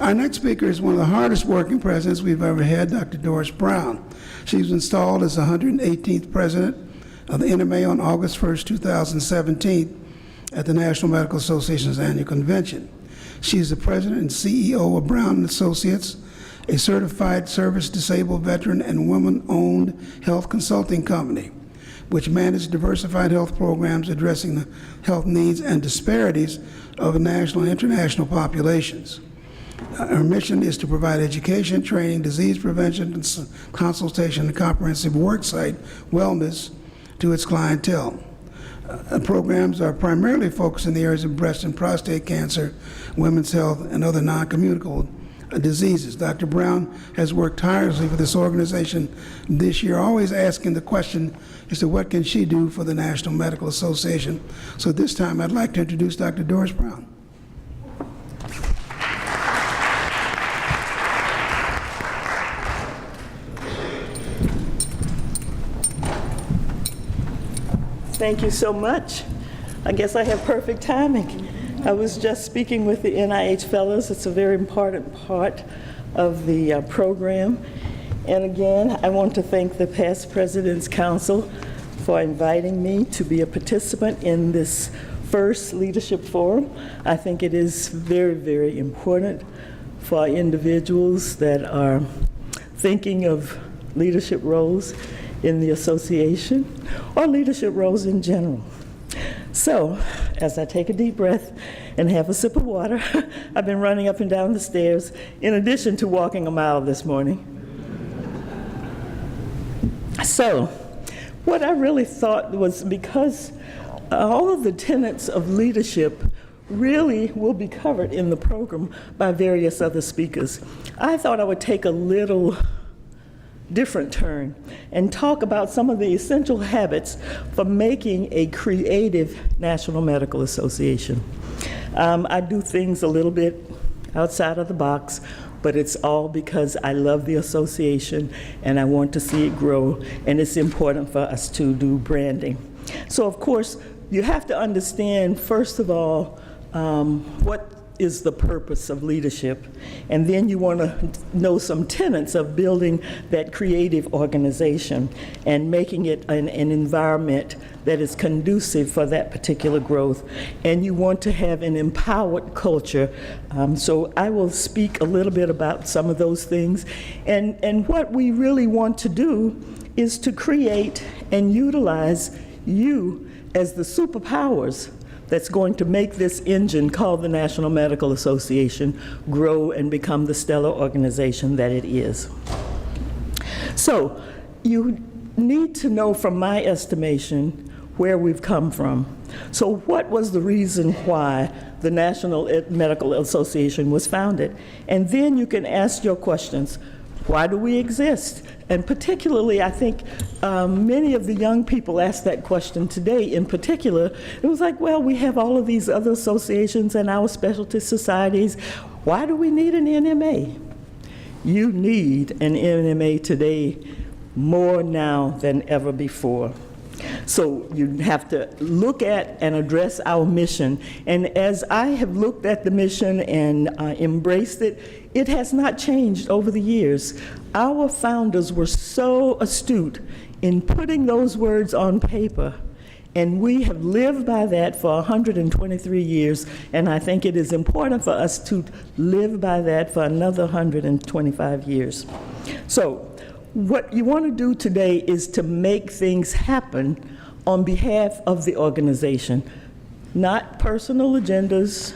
Our next speaker is one of the hardest working presidents we've ever had, Dr. Doris Browne. She was installed as the 118th president of the NMA on August 1st, 2017 at the National Medical Association's annual convention. She is the president and CEO of Browne & Associates, a certified service-disabled veteran and women-owned health consulting company, which manages diversified health programs addressing the health needs and disparities of national and international populations. Our mission is to provide education, training, disease prevention, and consultation, and comprehensive worksite wellness to its clientele. Programs are primarily focused in the areas of breast and prostate cancer, women's health, and other non-communicable diseases. Dr. Browne has worked tirelessly for this organization this year, always asking the question as to what can she do for the National Medical Association. So this time I'd like to introduce Dr. Doris Browne. Thank you so much. I guess I have perfect timing. I was just speaking with the NIH Fellows. It's a very important part of the program. And again, I want to thank the Past President's Council for inviting me to be a participant in this first leadership forum. I think it is very, very important for individuals that are thinking of leadership roles in the association or leadership roles in general. So, as I take a deep breath and have a sip of water, I've been running up and down the stairs in addition to walking a mile this morning. So, what I really thought was, because all of the tenets of leadership really will be covered in the program by various other speakers, I thought I would take a little different turn and talk about some of the essential habits for making a creative National Medical Association. I do things a little bit outside of the box, but it's all because I love the association and I want to see it grow, and it's important for us to do branding. So of course, you have to understand, first of all, what is the purpose of leadership, and then you want to know some tenets of building that creative organization and making it an environment that is conducive for that particular growth, and you want to have an empowered culture. So I will speak a little bit about some of those things, and what we really want to do is to create and utilize you as the superpowers that's going to make this engine called the National Medical Association grow and become the stellar organization that it is. So you need to know, from my estimation, where we've come from. So what was the reason why the National Medical Association was founded? And then you can ask your questions. Why do we exist? And particularly, I think many of the young people asked that question today in particular. It was like, well, we have all of these other associations and our specialty societies. Why do we need an NMA? You need an NMA today more now than ever before. So you have to look at and address our mission. And as I have looked at the mission and embraced it, it has not changed over the years. Our founders were so astute in putting those words on paper, and we have lived by that for 123 years, and I think it is important for us to live by that for another 125 years. So what you want to do today is to make things happen on behalf of the organization, not personal agendas,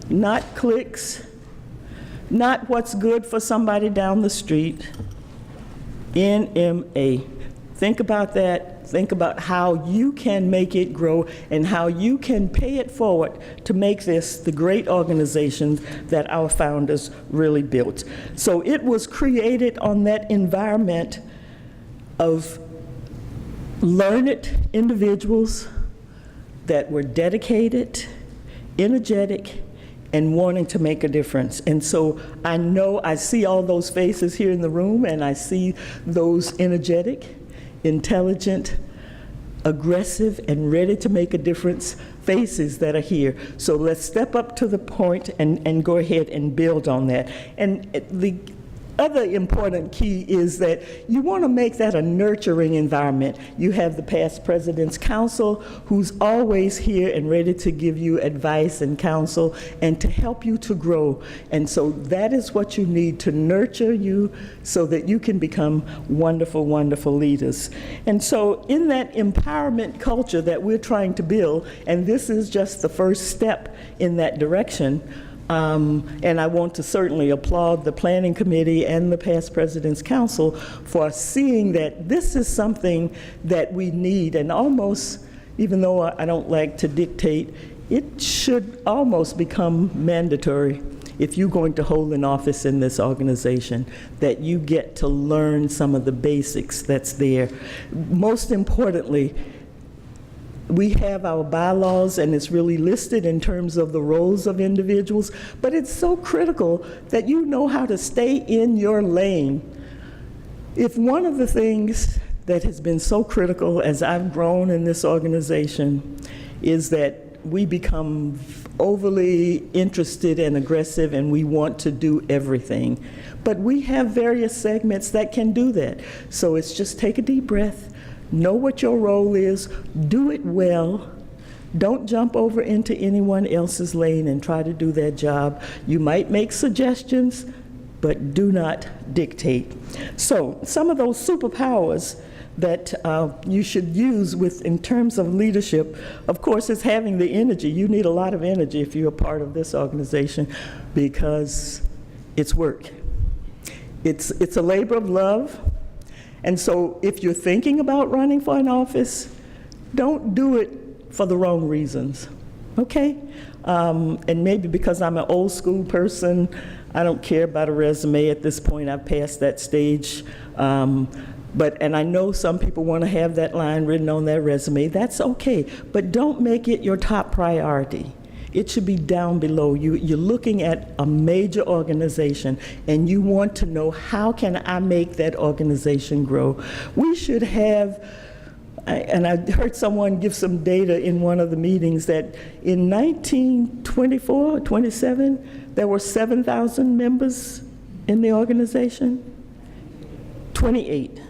not cliques, not what's good for somebody down the street. NMA. Think about that. Think about how you can make it grow and how you can pay it forward to make this the great organization that our founders really built. So it was created on that environment of learned individuals that were dedicated, energetic, and wanting to make a difference. And so I know I see all those faces here in the room, and I see those energetic, intelligent, aggressive and ready to make a difference faces that are here. So let's step up to the point and go ahead and build on that. And the other important key is that you want to make that a nurturing environment. You have the Past President's Council, who's always here and ready to give you advice and counsel and to help you to grow. And so that is what you need to nurture you so that you can become wonderful, wonderful leaders. And so in that empowerment culture that we're trying to build, and this is just the first step in that direction, and I want to certainly applaud the Planning Committee and the Past President's Council for seeing that this is something that we need, and almost, even though I don't like to dictate, it should almost become mandatory if you're going to hold an office in this organization, that you get to learn some of the basics that's there. Most importantly, we have our bylaws, and it's really listed in terms of the roles of individuals, but it's so critical that you know how to stay in your lane. If one of the things that has been so critical as I've grown in this organization is that we become overly interested and aggressive and we want to do everything. But we have various segments that can do that. So it's just take a deep breath. Know what your role is, do it well, don't jump over into anyone else's lane and try to do their job. You might make suggestions, but do not dictate. So some of those superpowers that you should use in terms of leadership, of course, is having the energy. You need a lot of energy if you're a part of this organization because it's work. It's a labor of love. And so if you're thinking about running for an office, don't do it for the wrong reasons, okay? And maybe because I'm an old school person, I don't care about a resume at this point. I've passed that stage. And I know some people want to have that line written on their resume. That's okay, but don't make it your top priority. It should be down below. You're looking at a major organization and you want to know, how can I make that organization grow? We should have, and I heard someone give some data in one of the meetings that in 1924, 27, there were 7,000 members in the organization, 28.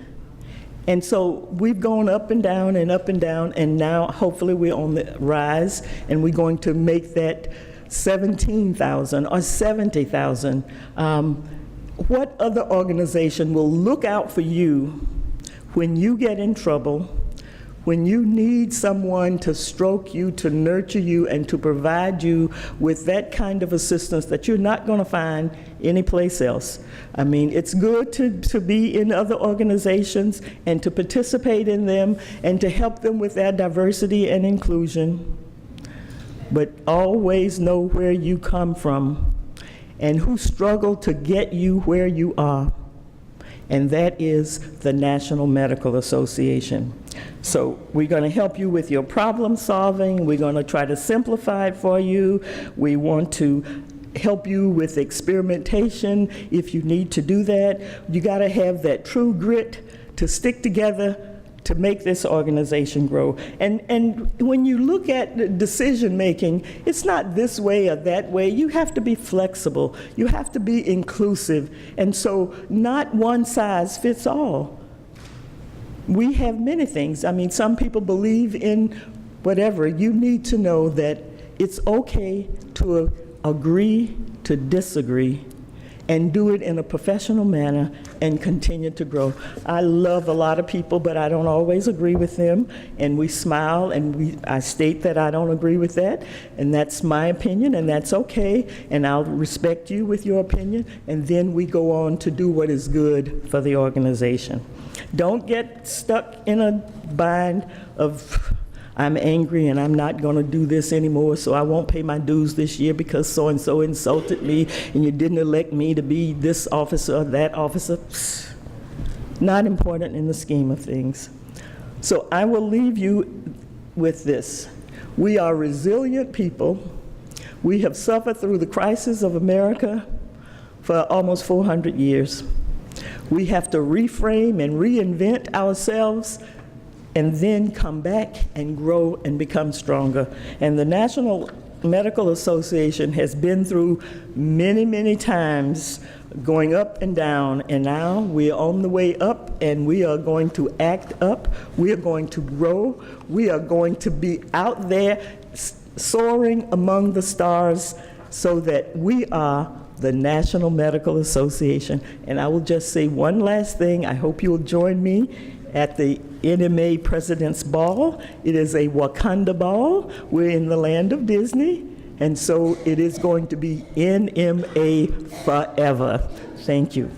And so we've gone up and down and up and down, and now hopefully we're on the rise, and we're going to make that 17,000 or 70,000. What other organization will look out for you when you get in trouble, when you need someone to stroke you, to nurture you, and to provide you with that kind of assistance that you're not going to find anyplace else? I mean, it's good to be in other organizations and to participate in them and to help them with their diversity and inclusion, but always know where you come from and who struggled to get you where you are. And that is the National Medical Association. So we're going to help you with your problem solving. We're going to try to simplify it for you. We want to help you with experimentation if you need to do that. You got to have that true grit to stick together to make this organization grow. And when you look at decision making, it's not this way or that way. You have to be flexible. You have to be inclusive. And so not one size fits all. We have many things. I mean, some people believe in whatever. You need to know that it's okay to agree to disagree and do it in a professional manner and continue to grow. I love a lot of people, but I don't always agree with them, and we smile and I state that I don't agree with that, and that's my opinion, and that's okay, and I'll respect you with your opinion, and then we go on to do what is good for the organization. Don't get stuck in a bind of, I'm angry and I'm not going to do this anymore, so I won't pay my dues this year because so-and-so insulted me and you didn't elect me to be this officer or that officer. Psst. Not important in the scheme of things. So I will leave you with this. We are resilient people. We have suffered through the crisis of America for almost 400 years. We have to reframe and reinvent ourselves and then come back and grow and become stronger. And the National Medical Association has been through many, many times going up and down, and now we're on the way up, and we are going to act up. We are going to grow. We are going to be out there soaring among the stars so that we are the National Medical Association. And I will just say one last thing. I hope you'll join me at the NMA President's Ball. It is a Wakanda ball. We're in the land of Disney, and so it is going to be NMA forever. Thank you.